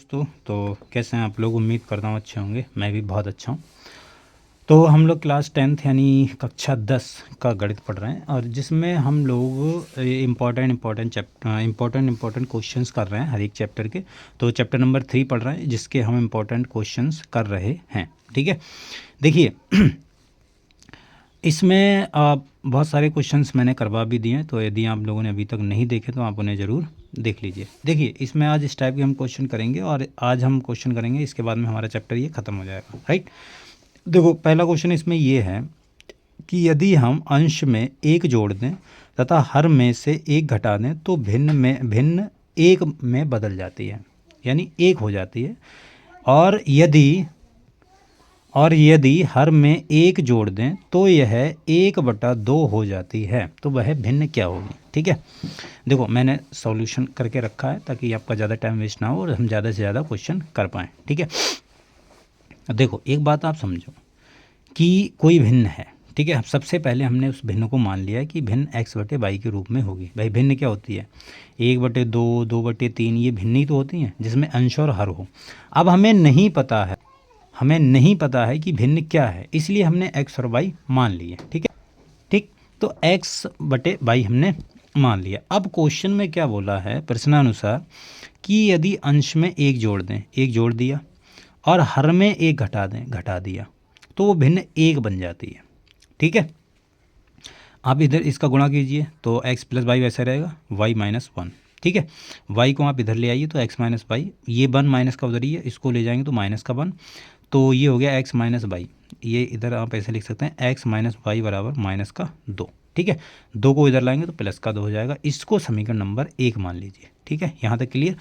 दोस्तों, तो कैसे हैं आप लोग। उम्मीद करता हूँ अच्छे होंगे। मैं भी बहुत अच्छा हूँ। तो हम लोग क्लास 10th यानी कक्षा 10 का गणित पढ़ रहे हैं, और जिसमें हम लोग इम्पोर्टेंट क्वेश्चंस कर रहे हैं हर एक चैप्टर के। तो चैप्टर नंबर 3 पढ़ रहे हैं, जिसके हम इम्पोर्टेंट क्वेश्चंस कर रहे हैं। ठीक है, देखिए इसमें बहुत सारे क्वेश्चंस मैंने करवा भी दिए हैं, तो यदि आप लोगों ने अभी तक नहीं देखे तो आप उन्हें ज़रूर देख लीजिए। देखिए इसमें आज इस टाइप के हम क्वेश्चन करेंगे, और आज हम क्वेश्चन करेंगे, इसके बाद में हमारा चैप्टर ये ख़त्म हो जाएगा। राइट, देखो पहला क्वेश्चन इसमें ये है कि यदि हम अंश में एक जोड़ दें तथा हर में से एक घटा दें तो भिन्न एक में बदल जाती है, यानी एक हो जाती है। और यदि हर में एक जोड़ दें तो यह 1/2 हो जाती है, तो वह भिन्न क्या होगी। ठीक है, देखो मैंने सॉल्यूशन करके रखा है ताकि आपका ज़्यादा टाइम वेस्ट ना हो और हम ज़्यादा से ज़्यादा क्वेश्चन कर पाएँ। ठीक है, देखो एक बात आप समझो कि कोई भिन्न है। ठीक है, सबसे पहले हमने उस भिन्न को मान लिया है कि भिन्न x/y के रूप में होगी। भाई भिन्न क्या होती है, 1/2, 2/3, ये भिन्न ही तो होती हैं जिसमें अंश और हर हो। अब हमें नहीं पता है कि भिन्न क्या है, इसलिए हमने x और y मान लिए। ठीक है, ठीक, तो x/y हमने मान लिया। अब क्वेश्चन में क्या बोला है प्रश्नानुसार कि यदि अंश में एक जोड़ दें, एक जोड़ दिया, और हर में एक घटा दें, घटा दिया, तो वो भिन्न एक बन जाती है। ठीक है, आप इधर इसका गुणा कीजिए तो x + y वैसे रहेगा, y - 1। ठीक है, y को आप इधर ले आइए तो x - y, ये 1 माइनस का उधर ही है, इसको ले जाएंगे तो माइनस का 1, तो ये हो गया x - y। ये इधर आप ऐसे लिख सकते हैं x - y बराबर -2। ठीक है, 2 को इधर लाएंगे तो +2 हो जाएगा। इसको समीकरण नंबर 1 मान लीजिए। ठीक है, यहाँ तक क्लियर।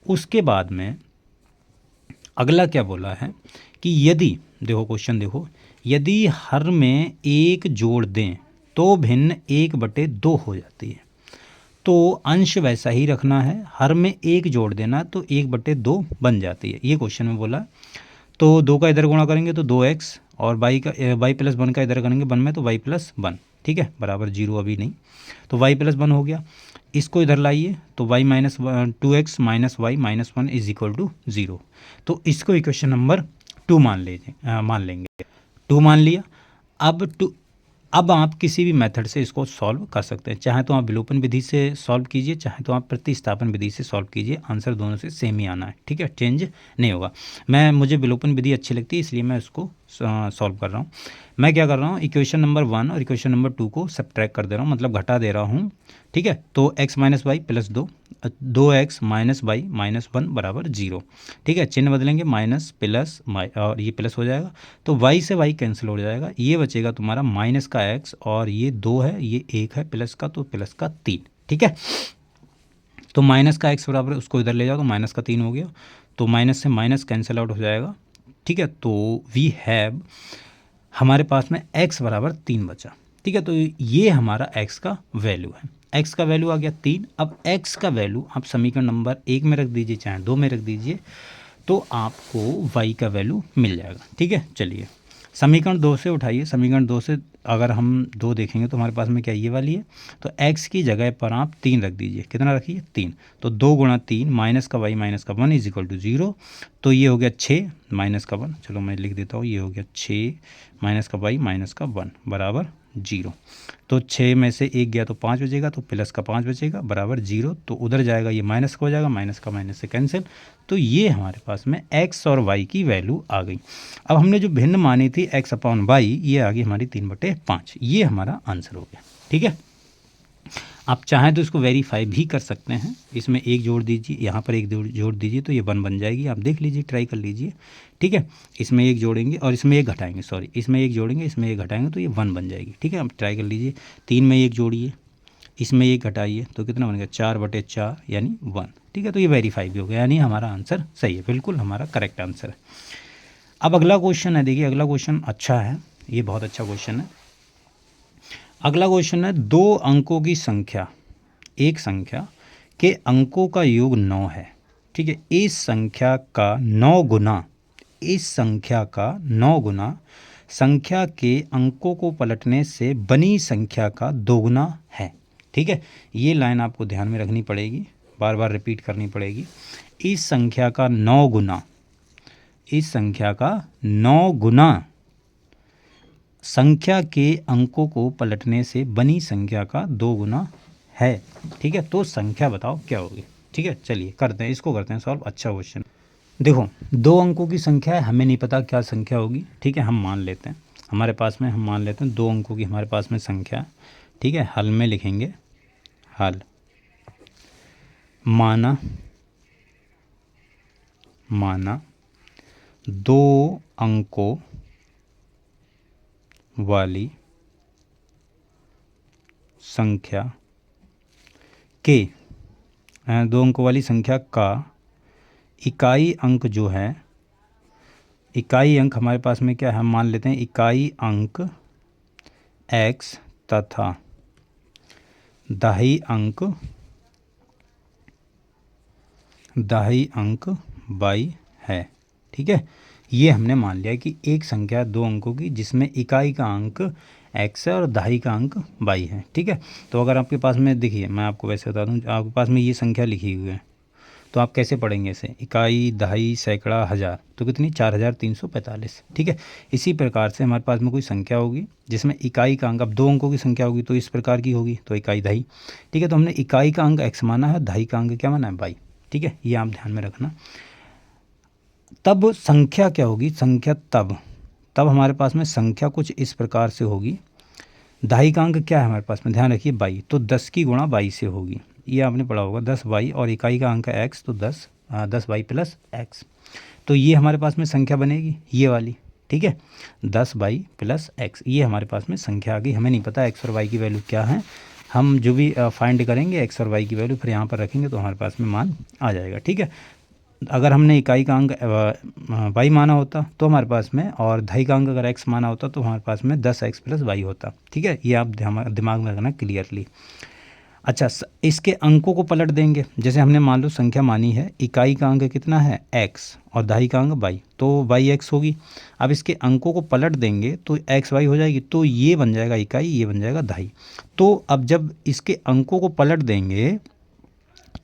उसके बाद में अगला क्या बोला है कि यदि, देखो क्वेश्चन देखो, यदि हर में एक जोड़ दें तो भिन्न 1/2 हो जाती है। तो अंश वैसा ही रखना है, हर में एक जोड़ देना तो 1/2 बन जाती है, ये क्वेश्चन में बोला। तो 2 का इधर गुणा करेंगे तो 2x, और y + 1 का इधर करेंगे 1 में तो y + 1। ठीक है, बराबर 0 अभी नहीं, तो y + 1 हो गया। इसको इधर लाइए तो y - 2x - y - 1 = 0। तो इसको इक्वेशन नंबर 2 मान लेंगे। 2 मान लिया। अब आप किसी भी मेथड से इसको सॉल्व कर सकते हैं, चाहे तो आप विलोपन विधि से सॉल्व कीजिए, चाहे तो आप प्रतिस्थापन विधि से सॉल्व कीजिए, आंसर दोनों से सेम ही आना है। ठीक है, चेंज नहीं होगा। मुझे विलोपन विधि अच्छी लगती है, इसलिए मैं उसको सॉल्व कर रहा हूँ। मैं क्या कर रहा हूँ, इक्वेशन नंबर 1 और इक्वेशन नंबर 2 को सब्ट्रैक्ट कर दे रहा हूँ, मतलब घटा दे रहा हूँ। ठीक है, तो x - y + 2, 2x - y - 1 बराबर 0। ठीक है, चिन्ह बदलेंगे, माइनस प्लस और ये प्लस हो जाएगा, तो y से y कैंसिल हो जाएगा, ये बचेगा तुम्हारा माइनस का x, और ये 2 है, ये 1 है, प्लस का तो प्लस का 3। ठीक है, तो माइनस का x बराबर, उसको इधर ले जाओ तो माइनस का 3 हो गया, तो माइनस से माइनस कैंसिल आउट हो जाएगा। ठीक है, तो वी हैव, हमारे पास में x बराबर 3 बचा। ठीक है, तो ये हमारा x का वैल्यू है। x का वैल्यू आ गया 3। अब x का वैल्यू आप समीकरण नंबर 1 में रख दीजिए, चाहे 2 में रख दीजिए, तो आपको y का वैल्यू मिल जाएगा। ठीक है, चलिए समीकरण 2 से उठाइए। समीकरण 2 से अगर हम 2 देखेंगे तो हमारे पास में क्या ये वाली है, तो x की जगह पर आप 3 रख दीजिए। कितना रखिए, 3, तो 2 × 3 माइनस का y माइनस का 1 = 0। तो ये हो गया 6 माइनस का 1, चलो मैं लिख देता हूँ, ये हो गया 6 माइनस का y माइनस का 1 बराबर 0। तो 6 में से 1 गया तो 5 बचेगा, तो प्लस का 5 बचेगा बराबर 0। तो उधर जाएगा, ये माइनस का हो जाएगा, माइनस का माइनस से कैंसिल। तो ये हमारे पास में x और y की वैल्यू आ गई। अब हमने जो भिन्न मानी थी x/y, ये आ गई हमारी 3/5। ये हमारा आंसर हो गया। ठीक है, आप चाहें तो इसको वेरीफाई भी कर सकते हैं। इसमें एक जोड़ दीजिए, यहाँ पर एक जोड़ दीजिए तो ये 1 बन जाएगी। आप देख लीजिए, ट्राई कर लीजिए। ठीक है, इसमें एक जोड़ेंगे और इसमें एक घटाएंगे, सॉरी, इसमें एक जोड़ेंगे, इसमें एक घटाएंगे तो ये 1 बन जाएगी। ठीक है, आप ट्राई कर लीजिए। 3 में एक जोड़िए, इसमें एक घटाइए, तो कितना बनेगा, 4/4 यानी 1। ठीक है, तो ये वेरीफाई भी हो गया, यानी हमारा आंसर सही है, बिल्कुल हमारा करेक्ट आंसर है। अब अगला क्वेश्चन है, देखिए अगला क्वेश्चन अच्छा है, ये बहुत अच्छा क्वेश्चन है। अगला क्वेश्चन है, 2 अंकों की संख्या, एक संख्या के अंकों का योग 9 है। ठीक है, इस संख्या का 9 गुना, इस संख्या का 9 गुना संख्या के अंकों को पलटने से बनी संख्या का 2 गुना है। ठीक है, ये लाइन आपको ध्यान में रखनी पड़ेगी, बार बार रिपीट करनी पड़ेगी। इस संख्या का 9 गुना, इस संख्या का 9 गुना संख्या के अंकों को पलटने से बनी संख्या का 2 गुना है। ठीक है, तो संख्या बताओ क्या होगी। ठीक है, चलिए करते हैं, इसको करते हैं सॉल्व। अच्छा क्वेश्चन। देखो 2 अंकों की संख्या है, हमें नहीं पता क्या संख्या होगी। ठीक है, हम मान लेते हैं हमारे पास में, हम मान लेते हैं 2 अंकों की हमारे पास में संख्या। ठीक है, हल में लिखेंगे, हल माना 2 अंकों वाली संख्या के 2 अंकों वाली संख्या का इकाई अंक जो है, इकाई अंक हमारे पास में क्या है, हम मान लेते हैं इकाई अंक x तथा दहाई अंक y है। ठीक है, ये हमने मान लिया कि एक संख्या 2 अंकों की जिसमें इकाई का अंक x है और दहाई का अंक y है। ठीक है, तो अगर आपके पास में, देखिए मैं आपको वैसे बता दूं, आपके पास में ये संख्या लिखी हुई है तो आप कैसे पढ़ेंगे इसे, इकाई, दहाई, सैकड़ा, हज़ार, तो कितनी 4345। ठीक है, इसी प्रकार से हमारे पास में कोई संख्या होगी जिसमें इकाई का अंक, अब 2 अंकों की संख्या होगी तो इस प्रकार की होगी, तो इकाई, दहाई। ठीक है, तो हमने इकाई का अंक x माना है, दहाई का अंक क्या माना है, y। ठीक है, ये आप ध्यान में रखना। तब संख्या क्या होगी, संख्या तब हमारे पास में संख्या कुछ इस प्रकार से होगी। दहाई का अंक क्या है हमारे पास में, ध्यान रखिए y, तो 10 की गुणा y से होगी, ये आपने पढ़ा होगा 10y, और इकाई का अंक है x, तो 10y प्लस x, तो ये हमारे पास में संख्या बनेगी ये वाली। ठीक है, 10y प्लस x, ये हमारे पास में संख्या आ गई। हमें नहीं पता x और y की वैल्यू क्या है, हम जो भी फाइंड करेंगे x और y की वैल्यू फिर यहाँ पर रखेंगे तो हमारे पास में मान आ जाएगा। ठीक है, अगर हमने इकाई का अंक y माना होता तो हमारे पास में, और दहाई का अंक अगर x माना होता तो हमारे पास में 10x प्लस y होता। ठीक है, ये आप दिमाग में रखना क्लियरली। अच्छा, इसके अंकों को पलट देंगे, जैसे हमने मान लो संख्या मानी है, इकाई का अंक कितना है x और दहाई का अंक y, तो y x होगी। अब इसके अंकों को पलट देंगे तो x y हो जाएगी, तो ये बन जाएगा इकाई, ये बन जाएगा दहाई। तो अब जब इसके अंकों को पलट देंगे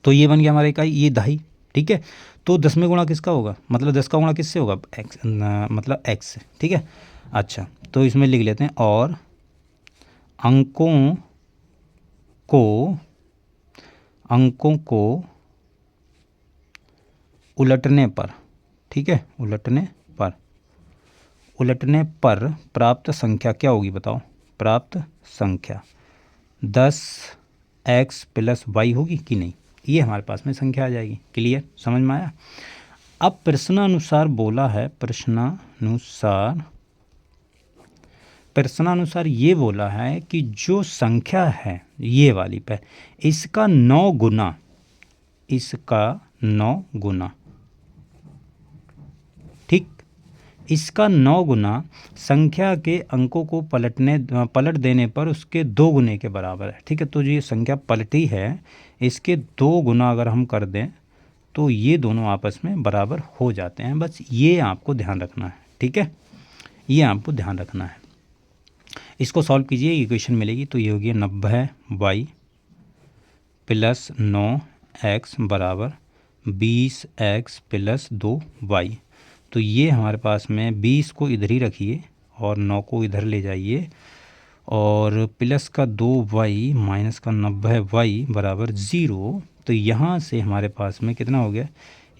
तो ये बन गया हमारा इकाई, ये दहाई। ठीक है, तो 10 में गुणा किसका होगा, मतलब 10 का गुणा किससे होगा, x, मतलब x से। ठीक है, अच्छा तो इसमें लिख लेते हैं, और अंकों को उलटने पर, ठीक है, उलटने पर प्राप्त संख्या क्या होगी बताओ, प्राप्त संख्या 10x प्लस y होगी कि नहीं, ये हमारे पास में संख्या आ जाएगी। क्लियर, समझ में आया। अब प्रश्नानुसार बोला है, प्रश्नानुसार ये बोला है कि जो संख्या है ये वाली पे, इसका 9 गुना, ठीक, इसका 9 गुना संख्या के अंकों को पलट देने पर उसके 2 गुने के बराबर है। ठीक है, तो ये संख्या पलटी है, इसके 2 गुना अगर हम कर दें तो ये दोनों आपस में बराबर हो जाते हैं। बस ये आपको ध्यान रखना है। ठीक है, ये आपको ध्यान रखना है। इसको सॉल्व कीजिए, इक्वेशन मिलेगी, तो ये होगी 90y प्लस 9x बराबर 20x प्लस 2y। तो ये हमारे पास में 20 को इधर ही रखिए और 9 को इधर ले जाइए, और प्लस का 2y माइनस का 90y बराबर 0। तो यहाँ से हमारे पास में कितना हो गया,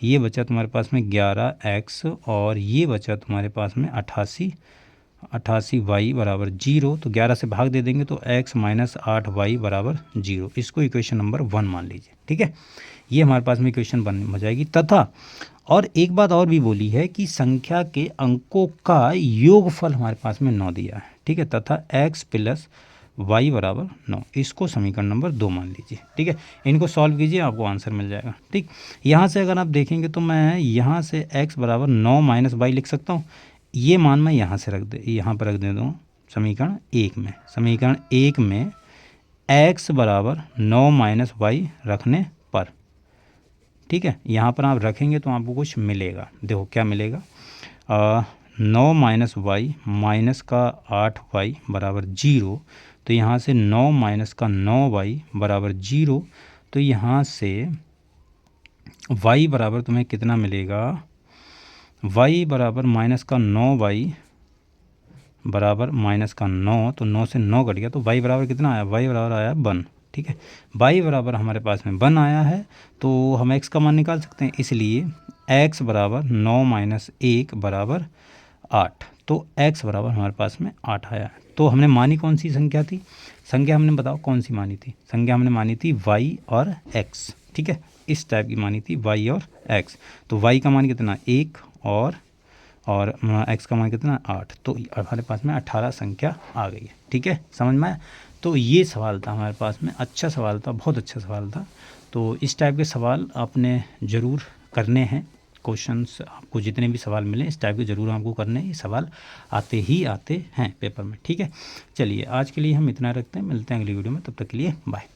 ये बचा तुम्हारे पास में 11x, और ये बचा तुम्हारे पास में 88y बराबर 0। तो 11 से भाग दे देंगे तो x माइनस 8y बराबर 0। इसको इक्वेशन नंबर 1 मान लीजिए। ठीक है, ये हमारे पास में इक्वेशन बन हो जाएगी। तथा और एक बात और भी बोली है कि संख्या के अंकों का योगफल हमारे पास में 9 दिया है। ठीक है, तथा x प्लस y बराबर 9, इसको समीकरण नंबर 2 मान लीजिए। ठीक है, इनको सॉल्व कीजिए, आपको आंसर मिल जाएगा। ठीक, यहाँ से अगर आप देखेंगे तो मैं यहाँ से x बराबर 9 माइनस y लिख सकता हूँ। ये मान मैं यहाँ पर रख दे दूँ समीकरण 1 में। समीकरण 1 में x बराबर 9 माइनस y रखने पर, ठीक है, यहाँ पर आप रखेंगे तो आपको कुछ मिलेगा। देखो क्या मिलेगा, 9 माइनस वाई माइनस का 8y बराबर 0। तो यहाँ से 9 माइनस का 9y बराबर 0। तो यहाँ से y बराबर तुम्हें कितना मिलेगा, y बराबर -9y बराबर -9, तो 9 से 9 कट गया, तो y बराबर कितना आया, y बराबर आया 1। ठीक है, y बराबर हमारे पास में 1 आया है, तो हम x का मान निकाल सकते हैं, इसलिए x बराबर 9 - 1 बराबर 8, तो x बराबर हमारे पास में 8 आया। तो हमने मानी कौन सी संख्या थी, संख्या हमने बताओ कौन सी मानी थी, संख्या हमने मानी थी y और x। ठीक है, इस टाइप की मानी थी y और x। तो y का मान कितना 1 और x का मान कितना 8, तो हमारे पास में 18 संख्या आ गई है। ठीक है, समझ में आया। तो ये सवाल था हमारे पास में, अच्छा सवाल था, बहुत अच्छा सवाल था। तो इस टाइप के सवाल आपने ज़रूर करने हैं, क्वेश्चंस आपको जितने भी सवाल मिलें इस टाइप के ज़रूर आपको करने हैं, ये सवाल आते ही आते हैं पेपर में। ठीक है, चलिए आज के लिए हम इतना रखते हैं, मिलते हैं अगली वीडियो में, तब तक के लिए बाय।